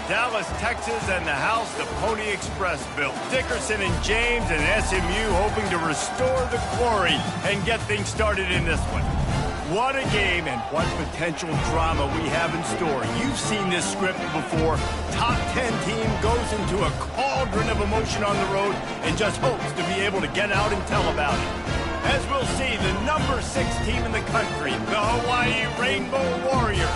Dallas, Texas, and the house the Pony Express built. Dickerson and James and SMU hoping to restore the glory and get things started in this one. What a game and what potential drama we have in store. You've seen this script before. Top 10 team goes into a cauldron of emotion on the road and just hopes to be able to get out and tell about it. As we'll see, the number 6 team in the country, the Hawaii Rainbow Warriors,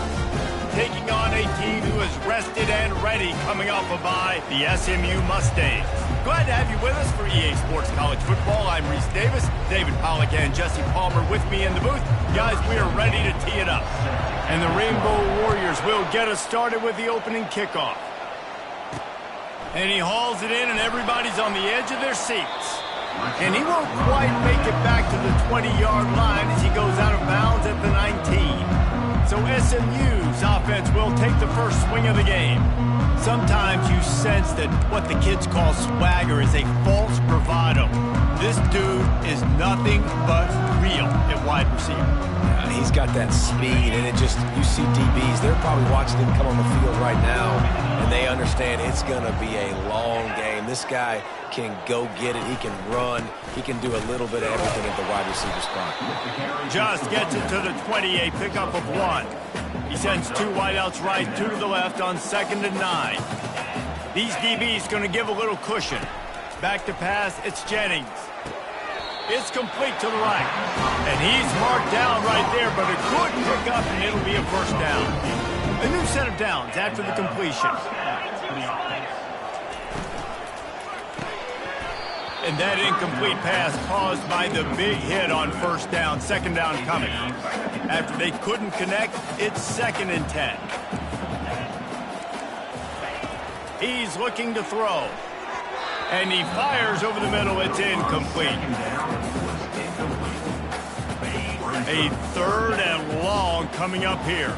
taking on a team who is rested and ready coming off a bye, the SMU Mustangs. Glad to have you with us for EA Sports College Football. I'm Reese Davis, David Pollack and Jesse Palmer with me in the booth. Guys, we are ready to tee it up. And the Rainbow Warriors will get us started with the opening kickoff. And he hauls it in and everybody's on the edge of their seats. And he won't quite make it back to the 20-yard line as he goes out of bounds at the 19. So SMU's offense will take the first swing of the game. Sometimes you sense that what the kids call swagger is a false bravado. This dude is nothing but real at wide receiver. He's got that speed, and you see DBs, they're probably watching him come on the field right now, and they understand it's going to be a long game. This guy can go get it. He can run. He can do a little bit of everything at the wide receiver spot. Just gets it to the 28, pickup of 1. He sends 2 wideouts right, 2 to the left on 2nd and 9. These DBs going to give a little cushion. Back to pass, it's Jennings. It's complete to the right. And he's marked down right there, but a good pickup, and it'll be a first down. A new set of downs after the completion. And that incomplete pass caused by the big hit on first down. 2nd down coming. After they couldn't connect, it's 2nd and 10. He's looking to throw. And he fires over the middle. It's incomplete. A 3rd and long coming up here.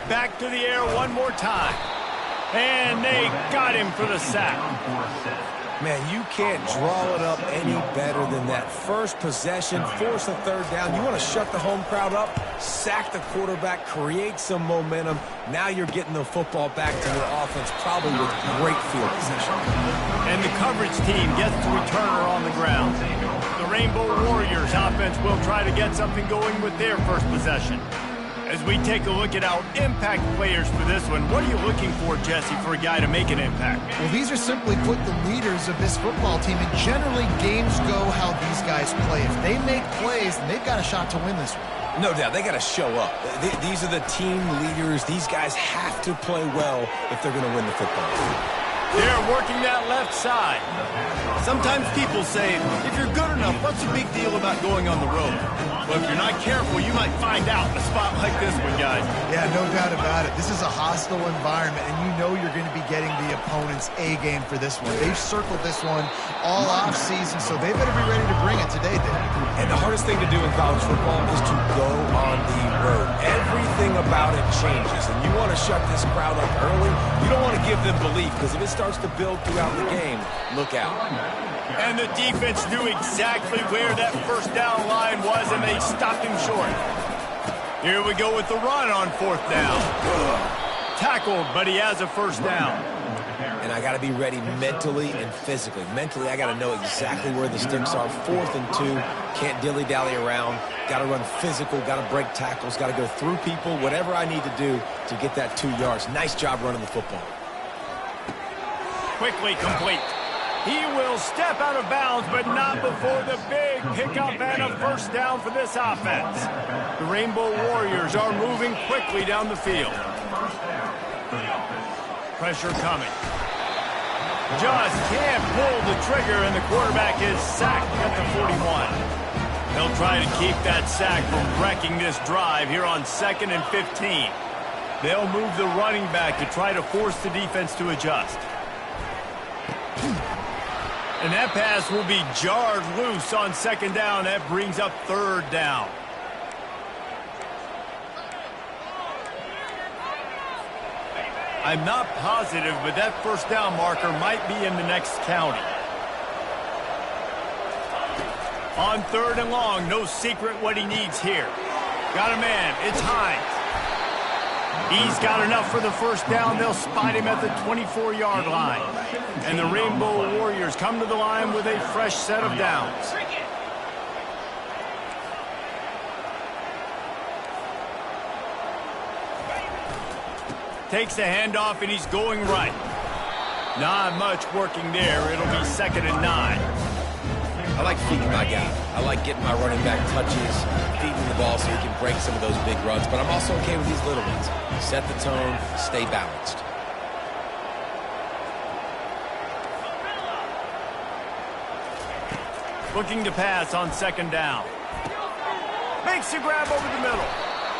Back to the air one more time. And they got him for the sack. Man, you can't draw it up any better than that. First possession, force a 3rd down. You want to shut the home crowd up, sack the quarterback, create some momentum. Now you're getting the football back to your offense, probably with great field position. And the coverage team gets the returner on the ground. The Rainbow Warriors offense will try to get something going with their first possession. As we take a look at our impact players for this one, what are you looking for, Jesse, for a guy to make an impact? Well, these are simply put the leaders of this football team, and generally games go how these guys play. If they make plays, then they've got a shot to win this one. No doubt, they got to show up. These are the team leaders. These guys have to play well if they're going to win the football game. They're working that left side. Sometimes people say, if you're good enough, what's the big deal about going on the road? Well, if you're not careful, you might find out in a spot like this one, guys. Yeah, no doubt about it. This is a hostile environment, and you know you're going to be getting the opponent's A game for this one. They've circled this one all off-season, so they better be ready to bring it today, Dave. And the hardest thing to do in college football is to go on the road. Everything about it changes, and you want to shut this crowd up early. You don't want to give them belief, because if it starts to build throughout the game, look out. And the defense knew exactly where that first down line was, and they stopped him short. Here we go with the run on 4th down. Tackled, but he has a first down. And I got to be ready mentally and physically. Mentally, I got to know exactly where the sticks are. 4th and 2, can't dilly-dally around. Got to run physical, got to break tackles, got to go through people, whatever I need to do to get that 2 yards. Nice job running the football. Quickly complete. He will step out of bounds, but not before the big pickup and a first down for this offense. The Rainbow Warriors are moving quickly down the field. Pressure coming. Just can't pull the trigger, and the quarterback is sacked at the 41. They'll try to keep that sack from wrecking this drive here on 2nd and 15. They'll move the running back to try to force the defense to adjust. And that pass will be jarred loose on 2nd down. That brings up 3rd down. I'm not positive, but that first down marker might be in the next county. On 3rd and long, no secret what he needs here. Got a man, it's Hines. He's got enough for the first down. They'll spot him at the 24-yard line. And the Rainbow Warriors come to the line with a fresh set of downs. Takes the handoff, and he's going right. Not much working there. It'll be 2nd and 9. I like feeding my guy. I like getting my running back touches, feeding the ball so he can break some of those big runs. But I'm also okay with these little ones. Set the tone, stay balanced. Looking to pass on 2nd down. Makes the grab over the middle.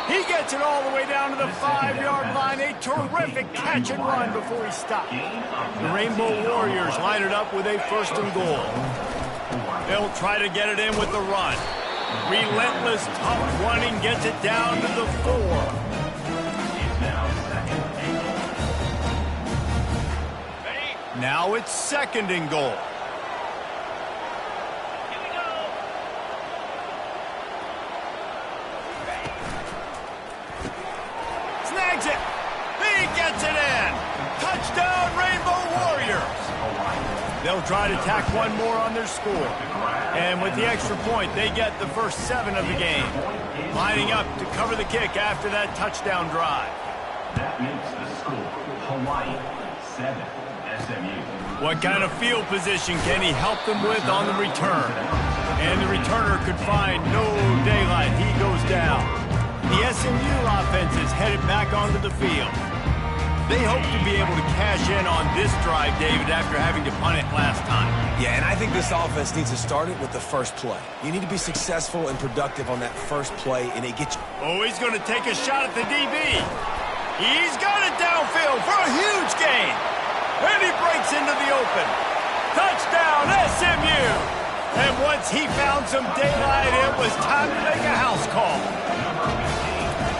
He gets it all the way down to the 5-yard line. A terrific catch and run before he stopped. The Rainbow Warriors line it up with a 1st and goal. They'll try to get it in with the run. Relentless, tough running gets it down to the 4. Now it's 2nd and goal. Snags it. He gets it in. Touchdown, Rainbow Warriors. They'll try to tack one more on their score. And with the extra point, they get the first 7 of the game. Lining up to cover the kick after that touchdown drive. That makes the score Hawaii 7, SMU. What kind of field position can he help them with on the return? And the returner could find no daylight. He goes down. The SMU offense is headed back onto the field. They hope to be able to cash in on this drive, David, after having to punt it last time. Yeah, and I think this offense needs to start it with the first play. You need to be successful and productive on that first play, and it gets you. Oh, he's going to take a shot at the DB. He's got it downfield for a huge gain. And he breaks into the open. Touchdown, SMU. And once he found some daylight, it was time to make a house call.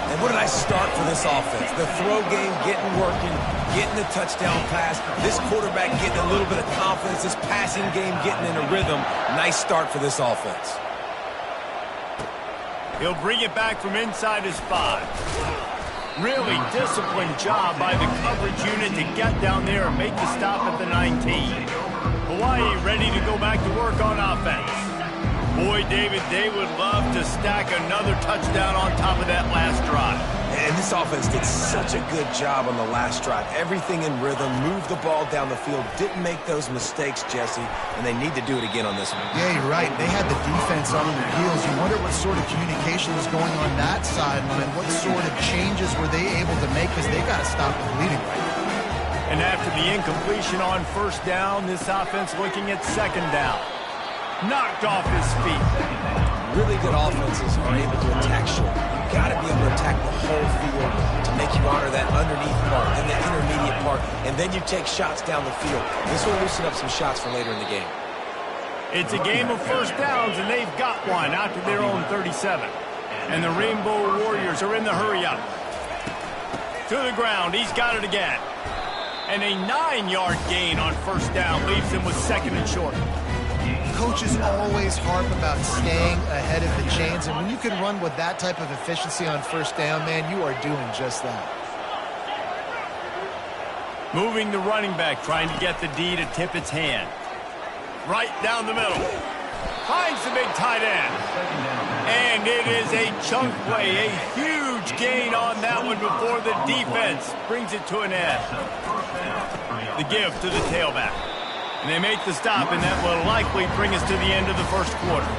And what did I start for this offense? The throw game getting working, getting the touchdown pass. This quarterback getting a little bit of confidence. This passing game getting in a rhythm. Nice start for this offense. He'll bring it back from inside his 5. Really disciplined job by the coverage unit to get down there and make the stop at the 19. Hawaii ready to go back to work on offense. Boy, David, they would love to stack another touchdown on top of that last drive. And this offense did such a good job on the last drive. Everything in rhythm, moved the ball down the field, didn't make those mistakes, Jesse, and they need to do it again on this one. Yeah, you're right. They had the defense on their heels. You wonder what sort of communication was going on that sideline. What sort of changes were they able to make, because they got to stop the bleeding right now. And after the incompletion on 1st down, this offense looking at 2nd down. Knocked off his feet. Really good offenses are able to attack short. You've got to be able to attack the whole field to make you honor that underneath part and the intermediate part, and then you take shots down the field. This will loosen up some shots for later in the game. It's a game of 1st downs, and they've got one out to their own 37. And the Rainbow Warriors are in the hurry-up. To the ground. He's got it again. And a 9-yard gain on 1st down leaves him with 2nd and short. Coaches always harp about staying ahead of the chains, and when you can run with that type of efficiency on 1st down, man, you are doing just that. Moving the running back, trying to get the D to tip its hand. Right down the middle. Finds the big tight end. And it is a chunk play, a huge gain on that one before the defense brings it to an end. The give to the tailback. And they make the stop, and that will likely bring us to the end of the 1st quarter.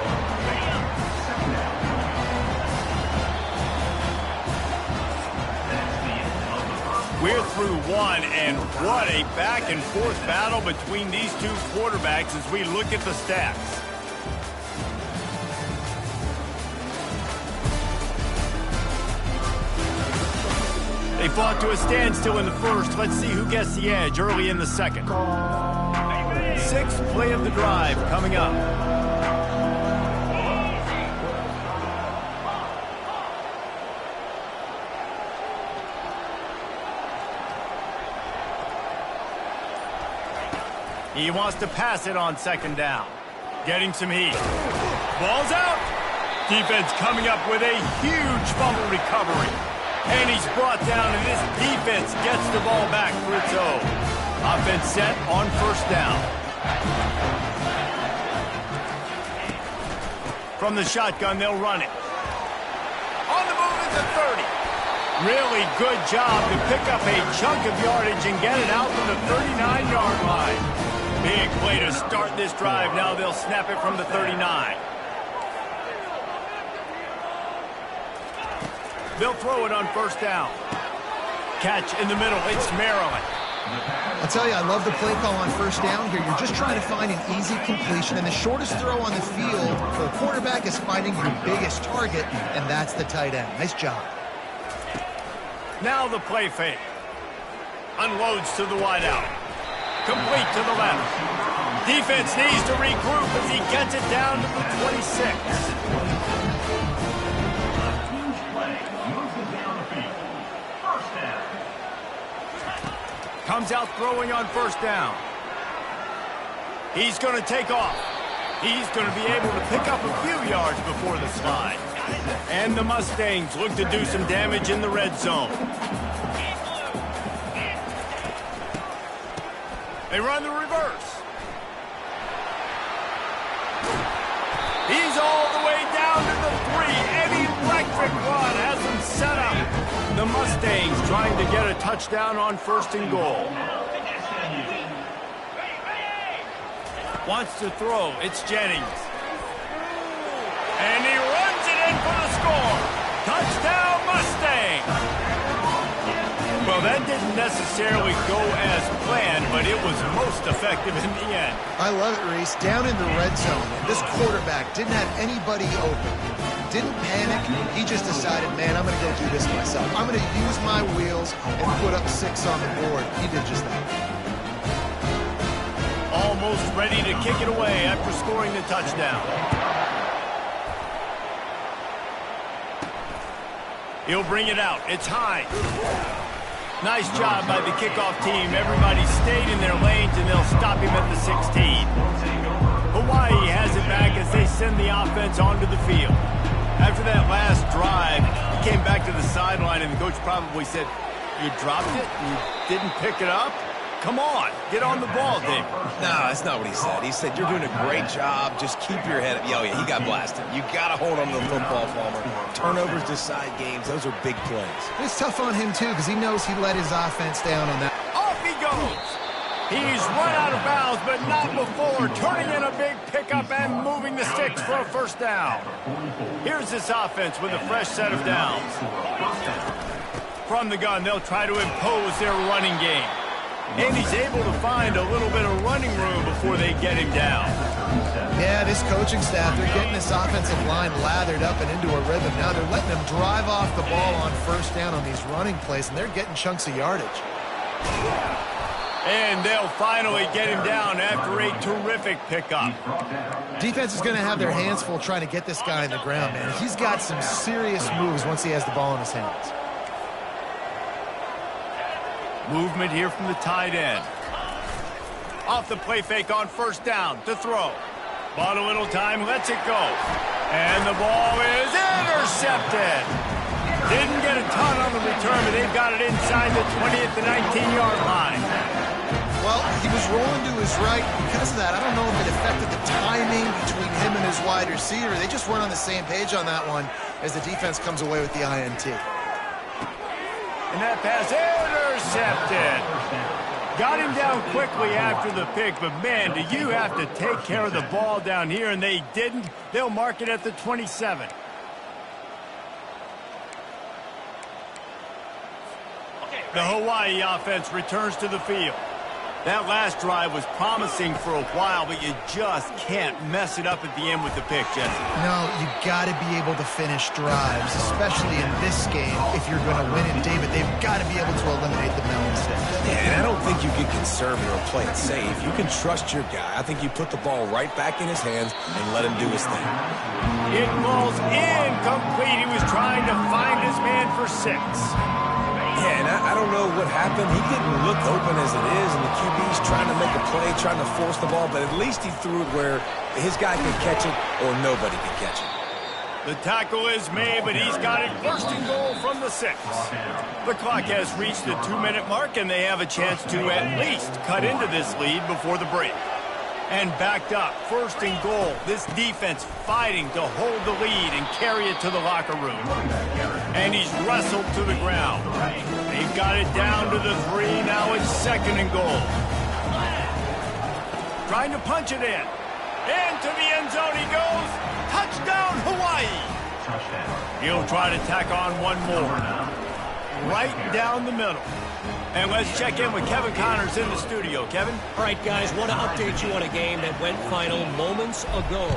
We're through one, and what a back-and-forth battle between these two quarterbacks as we look at the stats. They fought to a standstill in the 1st. Let's see who gets the edge early in the 2nd. 6th play of the drive coming up. He wants to pass it on 2nd down. Getting some heat. Ball's out. Defense coming up with a huge fumble recovery. And he's brought down, and this defense gets the ball back for its own. Offense set on first down. From the shotgun, they'll run it. On the move at the 30. Really good job to pick up a chunk of yardage and get it out from the 39-yard line. Big play to start this drive. Now they'll snap it from the 39. They'll throw it on first down. Catch in the middle. It's Maryland. I'll tell you, I love the play call on first down here. You're just trying to find an easy completion, and the shortest throw on the field for a quarterback is finding your biggest target, and that's the tight end. Nice job. Now the play fake. Unloads to the wideout. Complete to the left. Defense needs to regroup as he gets it down to the 26. Comes out throwing on first down. He's going to take off. He's going to be able to pick up a few yards before the slide. And the Mustangs look to do some damage in the red zone. They run the reverse. He's all the way down to the 3. An electric run has him set up. The Mustangs trying to get a touchdown on first and goal. Wants to throw. It's Jennings. And he runs it in for the score. Touchdown, Mustang. Well, that didn't necessarily go as planned, but it was most effective in the end. I love it, Reese. Down in the red zone, this quarterback didn't have anybody open. Didn't panic. He just decided, man, I'm going to go do this myself. I'm going to use my wheels and put up 6 on the board. He did just that. Almost ready to kick it away after scoring the touchdown. He'll bring it out. It's Hines. Nice job by the kickoff team. Everybody stayed in their lanes, and they'll stop him at the 16. Hawaii has it back as they send the offense onto the field. After that last drive, he came back to the sideline, and the coach probably said, "You dropped it? You didn't pick it up? Come on, get on the ball, David." No, that's not what he said. He said, "You're doing a great job. Just keep your head up." Oh, yeah, he got blasted. You got to hold on to the football, Palmer. Turnovers decide games. Those are big plays. It's tough on him, too, because he knows he let his offense down on that. Off he goes. He's run out of bounds, but not before turning in a big pickup and moving the sticks for a first down. Here's this offense with a fresh set of downs. From the gun, they'll try to impose their running game. And he's able to find a little bit of running room before they get him down. Yeah, this coaching staff, they're getting this offensive line lathered up and into a rhythm. Now they're letting them drive off the ball on first down on these running plays, and they're getting chunks of yardage. And they'll finally get him down after a terrific pickup. Defense is going to have their hands full trying to get this guy on the ground, man. He's got some serious moves once he has the ball in his hands. Movement here from the tight end. Off the play fake on first down to throw. Bought a little time, lets it go. And the ball is intercepted. Didn't get a ton on the return, but they've got it inside the 20 at the 19-yard line. Well, he was rolling to his right. Because of that, I don't know if it affected the timing between him and his wide receiver. They just weren't on the same page on that one as the defense comes away with the INT. And that pass intercepted. Got him down quickly after the pick, but man, do you have to take care of the ball down here, and they didn't. They'll mark it at the 27. The Hawaii offense returns to the field. That last drive was promising for a while, but you just can't mess it up at the end with the pick, Jesse. No, you got to be able to finish drives, especially in this game. If you're going to win it, David, they've got to be able to eliminate the mental mistakes. Yeah, and I don't think you get conservative or play it safe. You can trust your guy. I think you put the ball right back in his hands and let him do his thing. It falls incomplete. He was trying to find his man for 6. Yeah, and I don't know what happened. He didn't look open as it is, and the QB's trying to make a play, trying to force the ball, but at least he threw it where his guy could catch it or nobody could catch it. The tackle is made, but he's got it first and goal from the 6. The clock has reached the 2-minute mark, and they have a chance to at least cut into this lead before the break. And backed up, first and goal. This defense fighting to hold the lead and carry it to the locker room. And he's wrestled to the ground. They've got it down to the 3. Now it's second and goal. Trying to punch it in. Into the end zone he goes. Touchdown, Hawaii. He'll try to tack on one more. Right down the middle. And let's check in with Kevin Connors in the studio. Kevin? All right, guys, want to update you on a game that went final moments ago.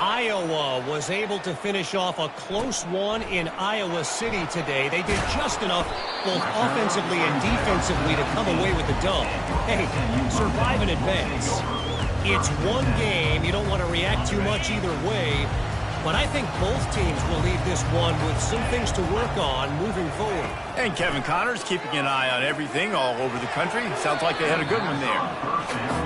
Iowa was able to finish off a close one in Iowa City today. They did just enough, both offensively and defensively, to come away with the dub. Hey, survive and advance. It's one game. You don't want to react too much either way. But I think both teams will leave this one with some things to work on moving forward. And Kevin Connors keeping an eye on everything all over the country. Sounds like they had a good one there.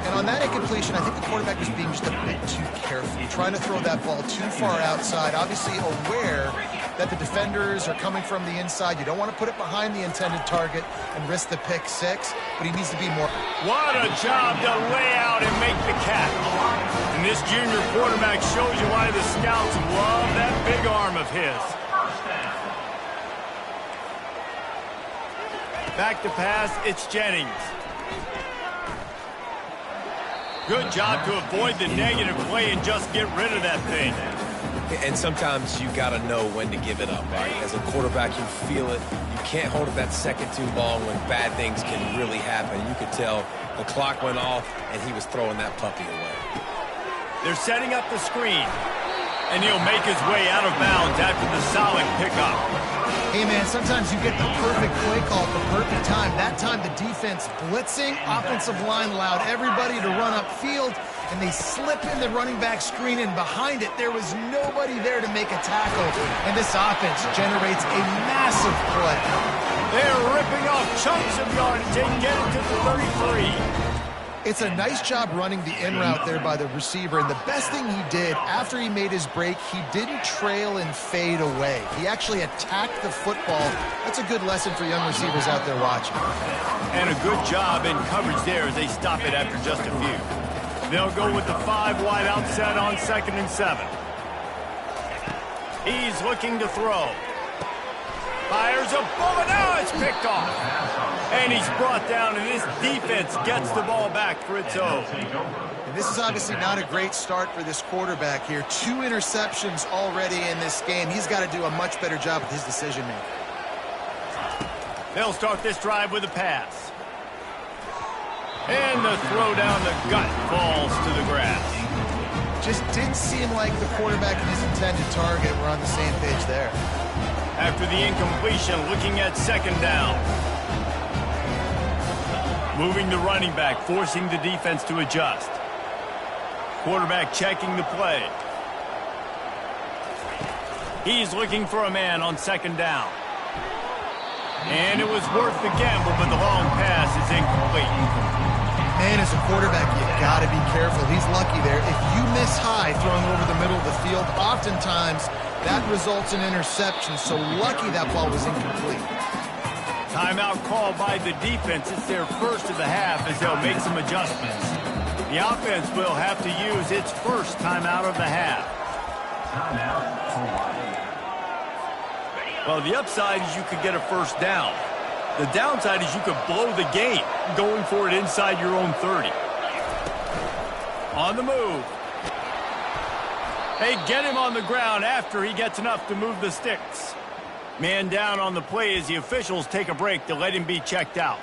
And on that incompletion, I think the quarterback was being just a bit too careful, trying to throw that ball too far outside, obviously aware that the defenders are coming from the inside. You don't want to put it behind the intended target and risk the pick 6, but he needs to be more. What a job to lay out and make the catch. And this junior quarterback shows you why the scouts love that big arm of his. Back to pass, it's Jennings. Good job to avoid the negative play and just get rid of that thing. And sometimes you got to know when to give it up, right? As a quarterback, you feel it. You can't hold it that second too long when bad things can really happen. You could tell the clock went off, and he was throwing that puppy away. They're setting up the screen, and he'll make his way out of bounds after the solid pickup. Hey, man, sometimes you get the perfect play call at the perfect time. That time the defense blitzing, offensive line allowed everybody to run upfield, and they slip in the running back screen, and behind it, there was nobody there to make a tackle. And this offense generates a massive play. They're ripping off chunks of yardage and get it to the 33. It's a nice job running the in route there by the receiver, and the best thing he did after he made his break, he didn't trail and fade away. He actually attacked the football. That's a good lesson for young receivers out there watching. And a good job in coverage there as they stop it after just a few. They'll go with the 5 wide out set on 2nd and 7. He's looking to throw. Fires a bullet. Now it's picked off. And he's brought down, and this defense gets the ball back for its own. And this is obviously not a great start for this quarterback here. 2 interceptions already in this game. He's got to do a much better job with his decision-making. They'll start this drive with a pass. And the throw down the gut falls to the grass. Just didn't seem like the quarterback and his intended target were on the same page there. After the incompletion, looking at 2nd down. Moving the running back, forcing the defense to adjust. Quarterback checking the play. He's looking for a man on 2nd down. And it was worth the gamble, but the long pass is incomplete. Man, as a quarterback, you got to be careful. He's lucky there. If you miss high throwing over the middle of the field, oftentimes that results in interception. So lucky that ball was incomplete. Timeout called by the defense. It's their first of the half as they'll make some adjustments. The offense will have to use its first timeout of the half. Timeout, Hawaii. Well, the upside is you could get a first down. The downside is you could blow the game going for it inside your own 30. On the move. They get him on the ground after he gets enough to move the sticks. Man down on the play as the officials take a break to let him be checked out.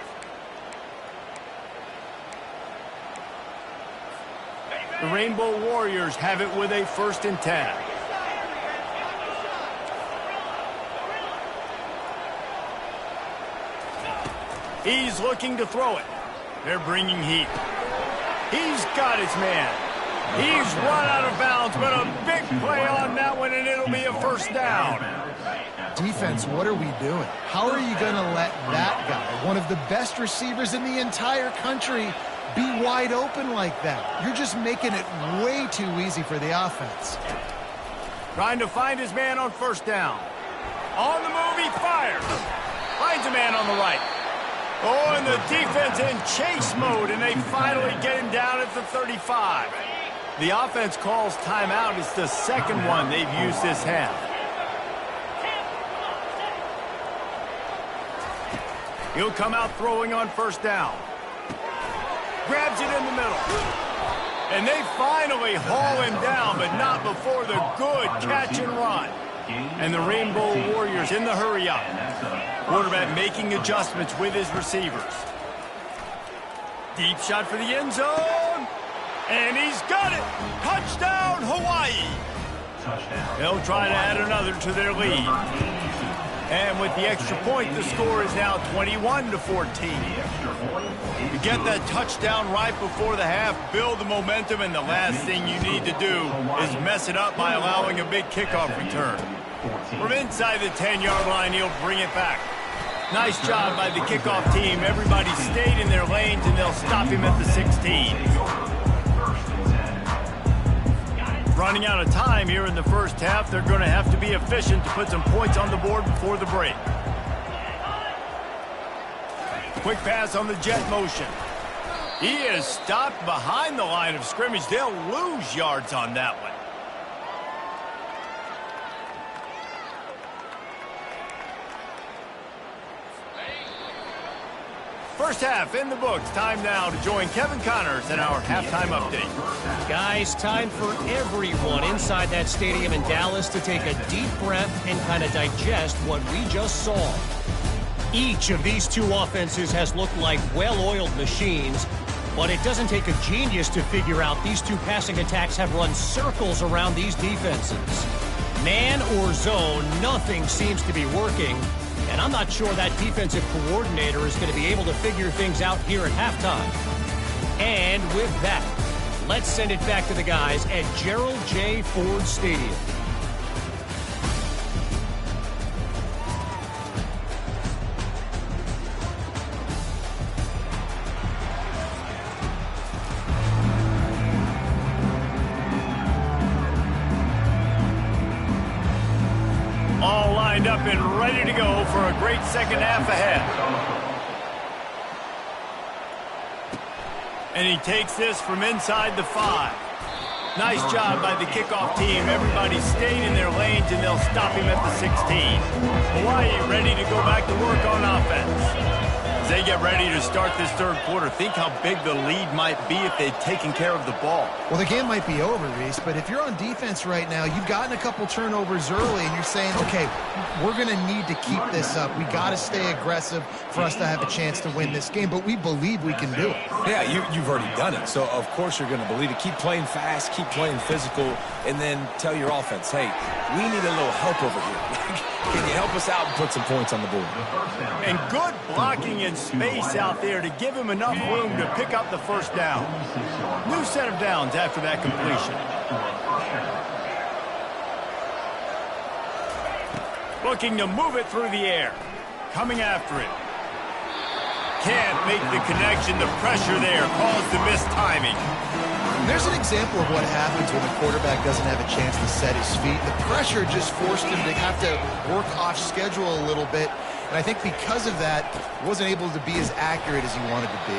The Rainbow Warriors have it with a 1st and 10. He's looking to throw it. They're bringing heat. He's got his man. He's run out of bounds, but a big play on that one, and it'll be a 1st down. Defense, what are we doing? How are you going to let that guy, one of the best receivers in the entire country, be wide open like that? You're just making it way too easy for the offense. Trying to find his man on first down. On the move, he fires. Finds a man on the right. Oh, and the defense in chase mode, and they finally get him down at the 35. The offense calls timeout. It's the second one they've used this half. He'll come out throwing on first down. Grabs it in the middle. And they finally haul him down, but not before the good catch and run. And the Rainbow Warriors in the hurry-up. Quarterback making adjustments with his receivers. Deep shot for the end zone. And he's got it. Touchdown, Hawaii. They'll try to add another to their lead. And with the extra point, the score is now 21-14. You get that touchdown right before the half, build the momentum, and the last thing you need to do is mess it up by allowing a big kickoff return. From inside the 10-yard line, he'll bring it back. Nice job by the kickoff team. Everybody stayed in their lanes, and they'll stop him at the 16. Running out of time here in the first half. They're going to have to be efficient to put some points on the board before the break. Quick pass on the jet motion. He is stopped behind the line of scrimmage. They'll lose yards on that one. First half in the books. Time now to join Kevin Connors in our halftime update. Guys, time for everyone inside that stadium in Dallas to take a deep breath and kind of digest what we just saw. Each of these two offenses has looked like well-oiled machines, but it doesn't take a genius to figure out these two passing attacks have run circles around these defenses. Man or zone, nothing seems to be working. And I'm not sure that defensive coordinator is going to be able to figure things out here at halftime. And with that, let's send it back to the guys at Gerald J. Ford Stadium. All lined up and ready to go for a great second half ahead. And he takes this from inside the 5. Nice job by the kickoff team. Everybody stayed in their lanes, and they'll stop him at the 16. Hawaii ready to go back to work on offense. As they get ready to start this third quarter, think how big the lead might be if they'd taken care of the ball. Well, the game might be over, Reese, but if you're on defense right now, you've gotten a couple turnovers early, and you're saying, okay, we're going to need to keep this up. We got to stay aggressive for us to have a chance to win this game, but we believe we can do it. Yeah, you've already done it, so of course you're going to believe it. Keep playing fast, keep playing physical, and then tell your offense, hey, we need a little help over here. Can you help us out and put some points on the board? And good blocking in space out there to give him enough room to pick up the first down. New set of downs after that completion. Looking to move it through the air. Coming after it. Can't make the connection. The pressure there caused the missed timing. There's an example of what happens when the quarterback doesn't have a chance to set his feet. The pressure just forced him to have to work off schedule a little bit. And I think because of that, wasn't able to be as accurate as he wanted to be.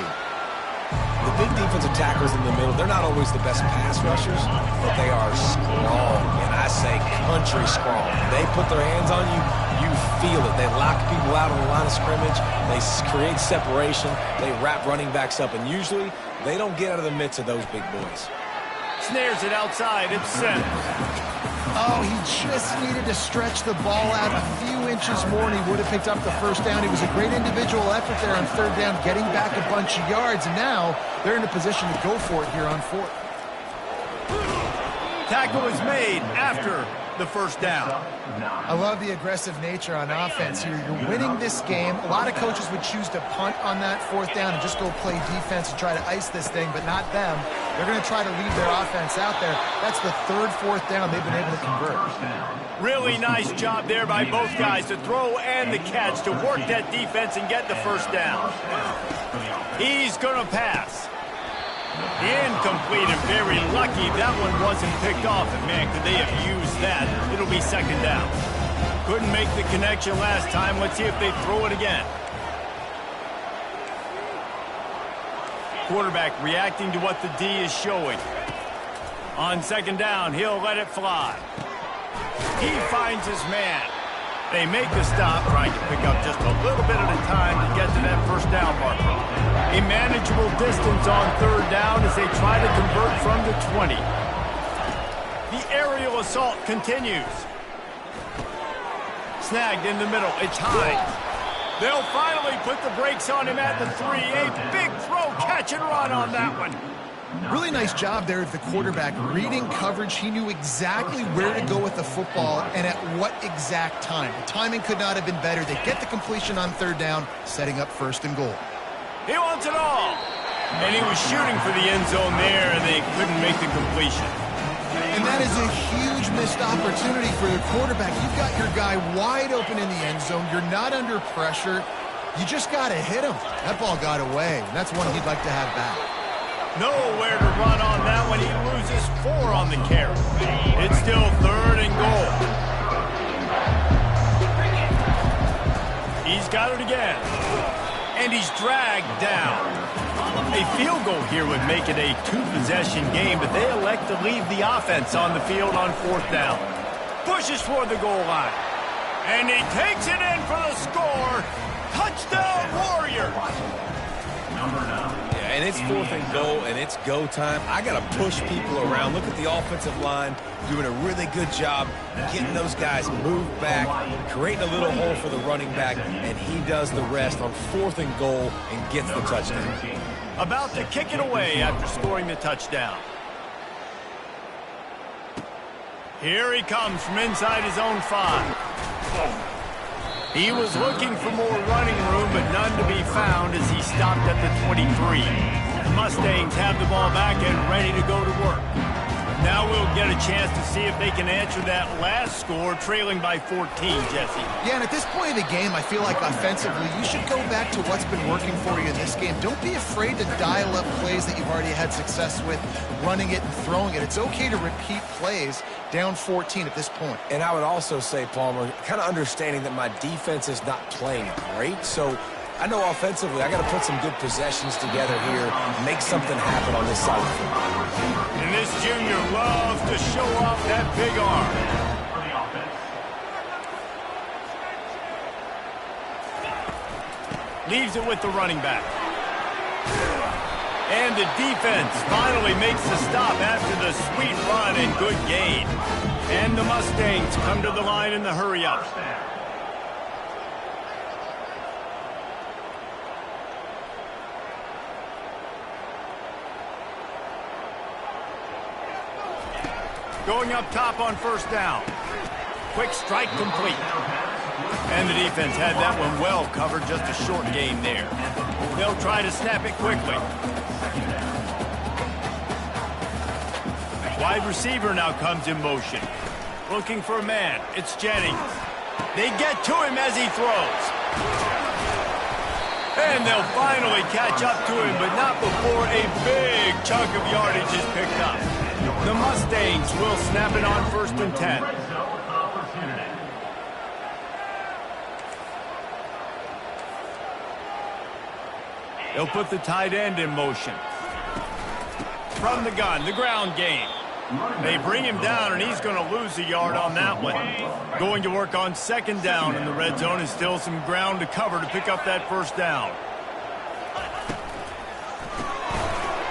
The big defensive tackles in the middle, they're not always the best pass rushers, but they are strong, and I say country strong. They put their hands on you, you feel it. They lock people out on the line of scrimmage. They create separation. They wrap running backs up, and usually they don't get out of the midst of those big boys. Snares it outside. It's sent. Oh, he just needed to stretch the ball out a few inches more, and he would have picked up the first down. It was a great individual effort there on third down, getting back a bunch of yards, and now they're in a position to go for it here on fourth. Tackle is made after the first down. I love the aggressive nature on offense here. You're winning this game. A lot of coaches would choose to punt on that fourth down and just go play defense and try to ice this thing, but not them. They're going to try to leave their offense out there. That's the third fourth down they've been able to convert. Really nice job there by both guys, the throw and the catch, to work that defense and get the first down. He's going to pass. Incomplete and very lucky that one wasn't picked off. And man, could they have used that? It'll be second down. Couldn't make the connection last time. Let's see if they throw it again. Quarterback reacting to what the D is showing. On second down, he'll let it fly. He finds his man. They make the stop, trying to pick up just a little bit at a time to get to that first down marker. A manageable distance on third down as they try to convert from the 20. The aerial assault continues. Snagged in the middle. It's Hines. They'll finally put the brakes on him at the 3. A big throw, catch and run on that one. Really nice job there of the quarterback reading coverage. He knew exactly where to go with the football and at what exact time. The timing could not have been better. They get the completion on third down, setting up first and goal. He wants it all. And he was shooting for the end zone there, and they couldn't make the completion. And that is a huge missed opportunity for the quarterback. You've got your guy wide open in the end zone. You're not under pressure. You just got to hit him. That ball got away, and that's one he'd like to have back. Nowhere to run on that one. He loses 4 on the carry. It's still third and goal. He's got it again. And he's dragged down. A field goal here would make it a 2-possession game, but they elect to leave the offense on the field on fourth down. Pushes for the goal line. And he takes it in for the score. Touchdown, Warriors. Number 9. And it's fourth and goal, and it's go time. I got to push people around. Look at the offensive line doing a really good job getting those guys moved back, creating a little hole for the running back, and he does the rest on fourth and goal and gets the touchdown. About to kick it away after scoring the touchdown. Here he comes from inside his own 5. He was looking for more running room, but none to be found as he stopped at the 23. The Mustangs have the ball back and ready to go to work. Now we'll get a chance to see if they can answer that last score, trailing by 14, Jesse. Yeah, and at this point of the game, I feel like offensively, you should go back to what's been working for you in this game. Don't be afraid to dial up plays that you've already had success with, running it and throwing it. It's okay to repeat plays down 14 at this point. And I would also say, Palmer, kind of understanding that my defense is not playing great, so I know offensively I got to put some good possessions together here, make something happen on this side of the field. And this junior loves to show off that big arm. Leaves it with the running back. And the defense finally makes the stop after the sweet run and good gain. And the Mustangs come to the line in the hurry-up. Going up top on first down. Quick strike complete. And the defense had that one well covered, just a short gain there. They'll try to snap it quickly. Wide receiver now comes in motion. Looking for a man. It's Jennings. They get to him as he throws. And they'll finally catch up to him, but not before a big chunk of yardage is picked up. The Mustangs will snap it on first and 10. They'll put the tight end in motion. From the gun, the ground game. They bring him down, and he's going to lose a yard on that one. Going to work on second down in the red zone, and still some ground to cover to pick up that first down.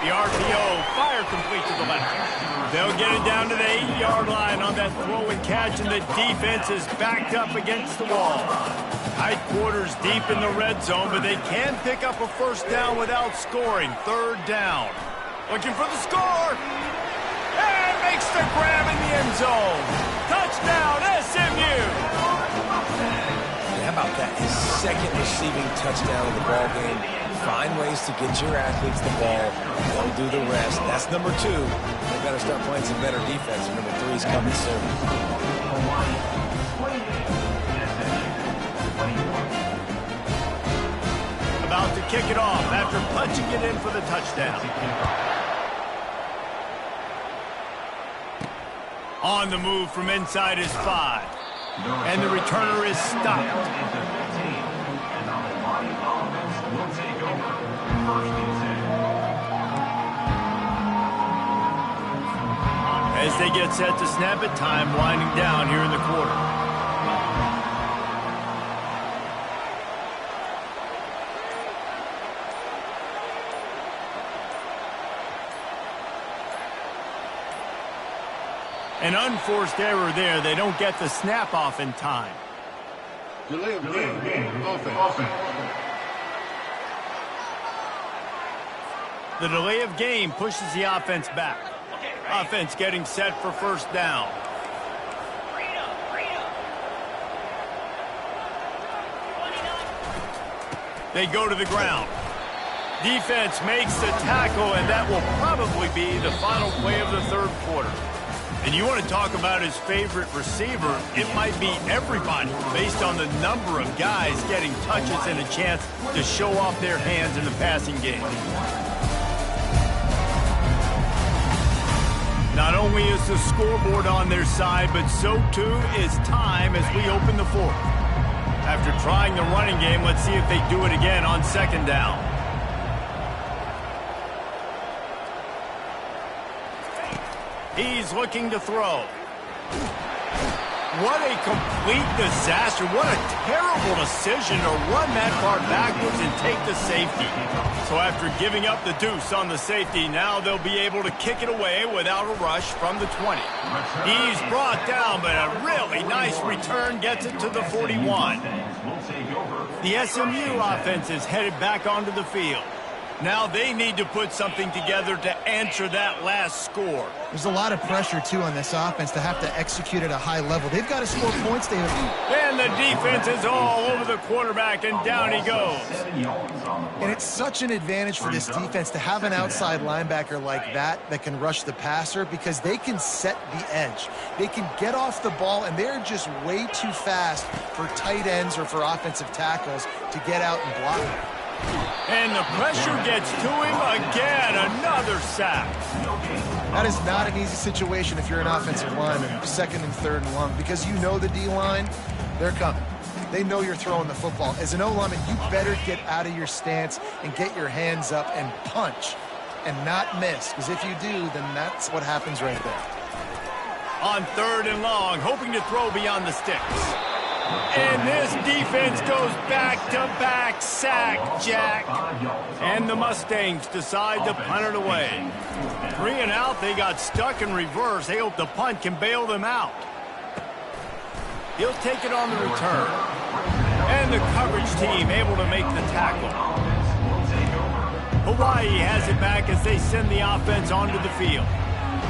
The RPO, fire complete to the left. They'll get it down to the 8-yard line on that throw and catch, and the defense is backed up against the wall. Tight quarters deep in the red zone, but they can pick up a first down without scoring. Third down. Looking for the score. And makes the grab in the end zone. Touchdown, SMU. How about that? His second receiving touchdown of the ball game. Find ways to get your athletes the ball. They'll do the rest. That's number 2. They better start playing some better defense. Number 3 is coming soon. About to kick it off after punching it in for the touchdown. On the move from inside his 5. And the returner is stopped. And the Hawaii offense will take over. First and 10. As they get set to snap it, time winding down here in the quarter. An unforced error there. They don't get the snap off in time. Delay of game. Offense. The delay of game pushes the offense back. Offense getting set for first down. They go to the ground. Defense makes the tackle, and that will probably be the final play of the third quarter. And you want to talk about his favorite receiver, it might be everybody based on the number of guys getting touches and a chance to show off their hands in the passing game. Not only is the scoreboard on their side, but so too is time as we open the fourth. After trying the running game, let's see if they do it again on second down. He's looking to throw. What a complete disaster. What a terrible decision to run that far backwards and take the safety. So after giving up the deuce on the safety, now they'll be able to kick it away without a rush from the 20. He's brought down, but a really nice return gets it to the 41. The SMU offense is headed back onto the field. Now they need to put something together to answer that last score. There's a lot of pressure, too, on this offense to have to execute at a high level. They've got to score points. And the defense is all over the quarterback, and down he goes. And it's such an advantage for this defense to have an outside linebacker like that can rush the passer because they can set the edge. They can get off the ball, and they're just way too fast for tight ends or for offensive tackles to get out and block it. And the pressure gets to him again. Another sack. That is not an easy situation if you're an offensive lineman, second and third and long, because you know the D-line, they're coming. They know you're throwing the football. As an O-lineman, you better get out of your stance and get your hands up and punch and not miss, because if you do, then that's what happens right there. On third and long, hoping to throw beyond the sticks. And this defense goes back-to-back sack, Jack. And the Mustangs decide to punt it away. 3 and out, they got stuck in reverse. They hope the punt can bail them out. He'll take it on the return. And the coverage team able to make the tackle. Hawaii has it back as they send the offense onto the field.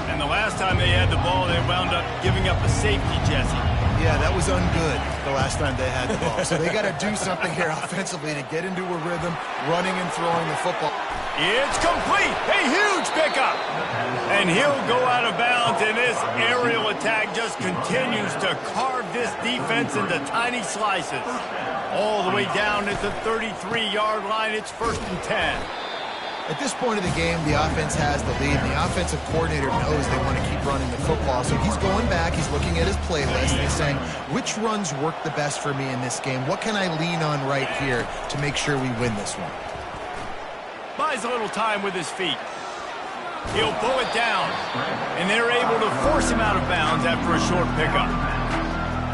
And the last time they had the ball, they wound up giving up a safety, Jesse. Yeah, that was ungood the last time they had the ball. So they got to do something here offensively to get into a rhythm, running and throwing the football. It's complete. A huge pickup. And he'll go out of bounds, and this aerial attack just continues to carve this defense into tiny slices. All the way down at the 33-yard line, it's first and 10. At this point of the game, the offense has the lead, and the offensive coordinator knows they want to keep running the football. So he's going back, he's looking at his playlist, and he's saying, which runs work the best for me in this game? What can I lean on right here to make sure we win this one? Buys a little time with his feet. He'll pull it down, and they're able to force him out of bounds after a short pickup.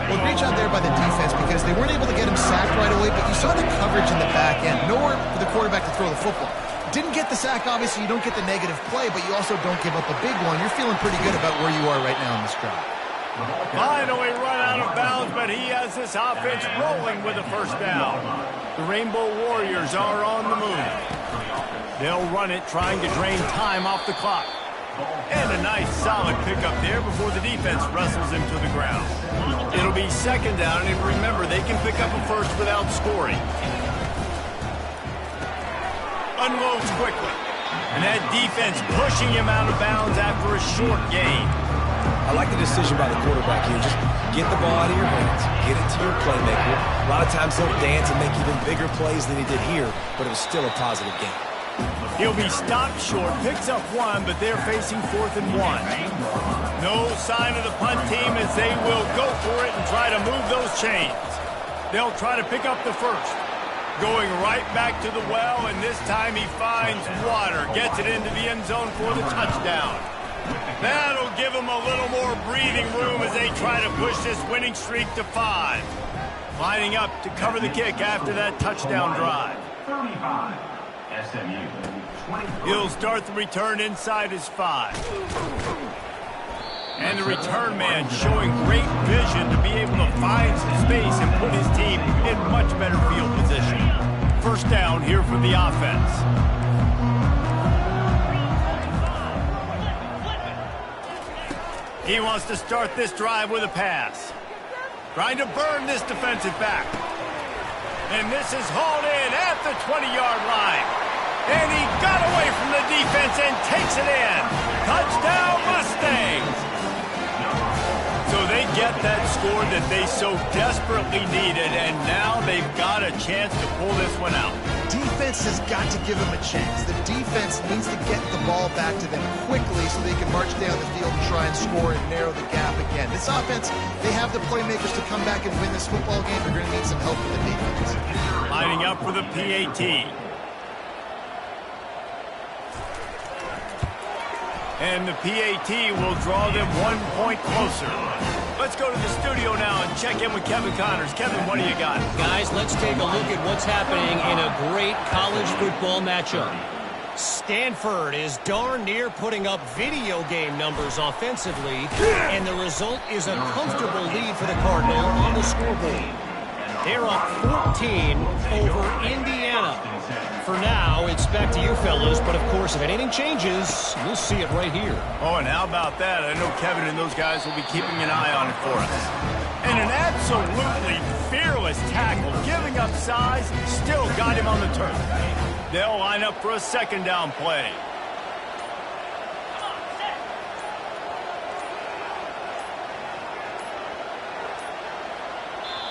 Well, great job there by the defense because they weren't able to get him sacked right away, but you saw the coverage in the back end. Nowhere for the quarterback to throw the football. Didn't get the sack, obviously. You don't get the negative play, but you also don't give up a big one. You're feeling pretty good about where you are right now in this drive. Finally run out of bounds, but he has this offense rolling with a first down. The Rainbow Warriors are on the move. They'll run it, trying to drain time off the clock. And a nice solid pickup there before the defense wrestles him to the ground. It'll be second down, and remember, they can pick up a first without scoring. Unloads quickly. And that defense pushing him out of bounds after a short gain. I like the decision by the quarterback here. Just get the ball out of your hands. Get it to your playmaker. A lot of times he'll dance and make even bigger plays than he did here, but it was still a positive game. He'll be stopped short, picks up one, but they're facing 4th and 1. No sign of the punt team as they will go for it and try to move those chains. They'll try to pick up the first. Going right back to the well, and this time he finds water. Gets it into the end zone for the touchdown. That'll give them a little more breathing room as they try to push this winning streak to 5. Lining up to cover the kick after that touchdown drive. 35, SMU. He'll start the return inside his 5. And the return man showing great vision to be able to find some space and put his team in much better field position. First down here for the offense. He wants to start this drive with a pass. Trying to burn this defensive back. And this is hauled in at the 20-yard line. And he got away from the defense and takes it in. Touchdown, Mustangs! So they get that score that they so desperately needed, and now they've got a chance to pull this one out. Defense has got to give them a chance. The defense needs to get the ball back to them quickly so they can march down the field and try and score and narrow the gap again. This offense, they have the playmakers to come back and win this football game. They're going to need some help from the defense. Lining up for the PAT. And the PAT will draw them 1 point closer. Let's go to the studio now and check in with Kevin Connors. Kevin, what do you got? Guys, let's take a look at what's happening in a great college football matchup. Stanford is darn near putting up video game numbers offensively, and the result is a comfortable lead for the Cardinal on the scoreboard. They're up 14 over Indiana. For now, it's back to you fellas, but of course, if anything changes, you'll see it right here. Oh, and how about that? I know Kevin and those guys will be keeping an eye on it for us. And an absolutely fearless tackle, giving up size, still got him on the turf. They'll line up for a second down play.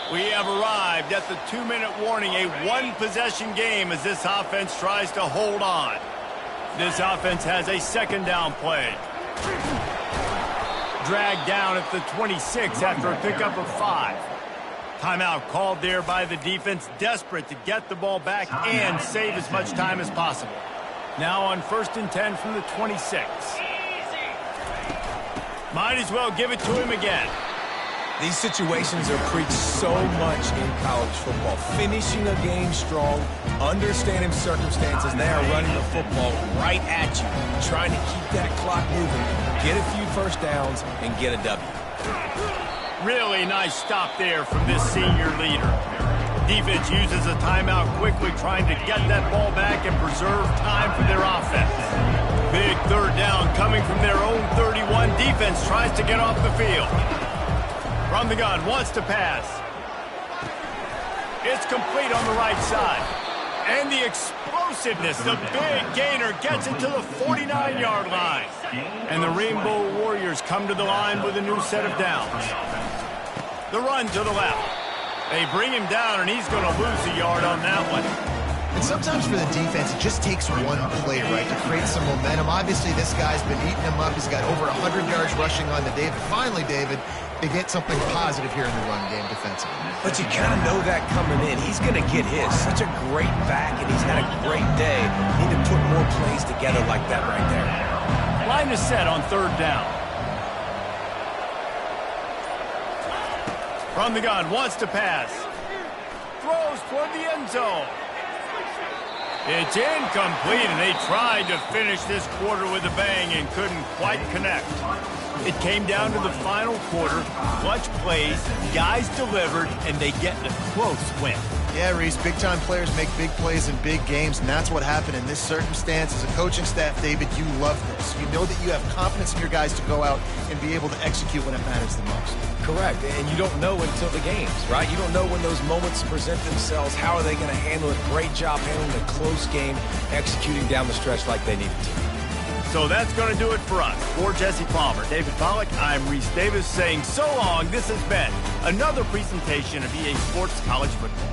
We have arrived at the 2-minute warning, a one-possession game as this offense tries to hold on. This offense has a second down play. Dragged down at the 26 after a pickup of 5. Timeout called there by the defense, desperate to get the ball back and save as much time as possible. Now on 1st and 10 from the 26. Might as well give it to him again. These situations are preached so much in college football. Finishing a game strong, understanding circumstances. They are running the football right at you, trying to keep that clock moving, get a few first downs, and get a W. Really nice stop there from this senior leader. Defense uses a timeout quickly, trying to get that ball back and preserve time for their offense. Big third down coming from their own 31. Defense tries to get off the field. From the gun, wants to pass. It's complete on the right side. And the explosiveness, the big gainer gets it to the 49-yard line. And the Rainbow Warriors come to the line with a new set of downs. The run to the left. They bring him down, and he's going to lose a yard on that one. And sometimes for the defense, it just takes one play, right, to create some momentum. Obviously, this guy's been eating him up. He's got over 100 yards rushing on the David. Finally, David, they get something positive here in the run game defensively. But you kind of know that coming in. He's going to get his. Such a great back, and he's had a great day. Need to put more plays together like that right there. Line is set on 3rd down. From the gun, wants to pass. Throws toward the end zone. It's incomplete, and they tried to finish this quarter with a bang and couldn't quite connect. It came down to the final quarter. Clutch plays, guys delivered, and they get a close win. Yeah, Reese, big-time players make big plays in big games, and that's what happened in this circumstance. As a coaching staff, David, you love this. You know that you have confidence in your guys to go out and be able to execute when it matters the most. Correct, and you don't know until the games, right? You don't know when those moments present themselves. How are they going to handle it? Great job handling a close game, executing down the stretch like they needed to. So that's going to do it for us. For Jesse Palmer, David Pollack, I'm Reese Davis saying so long. This has been another presentation of EA Sports College Football.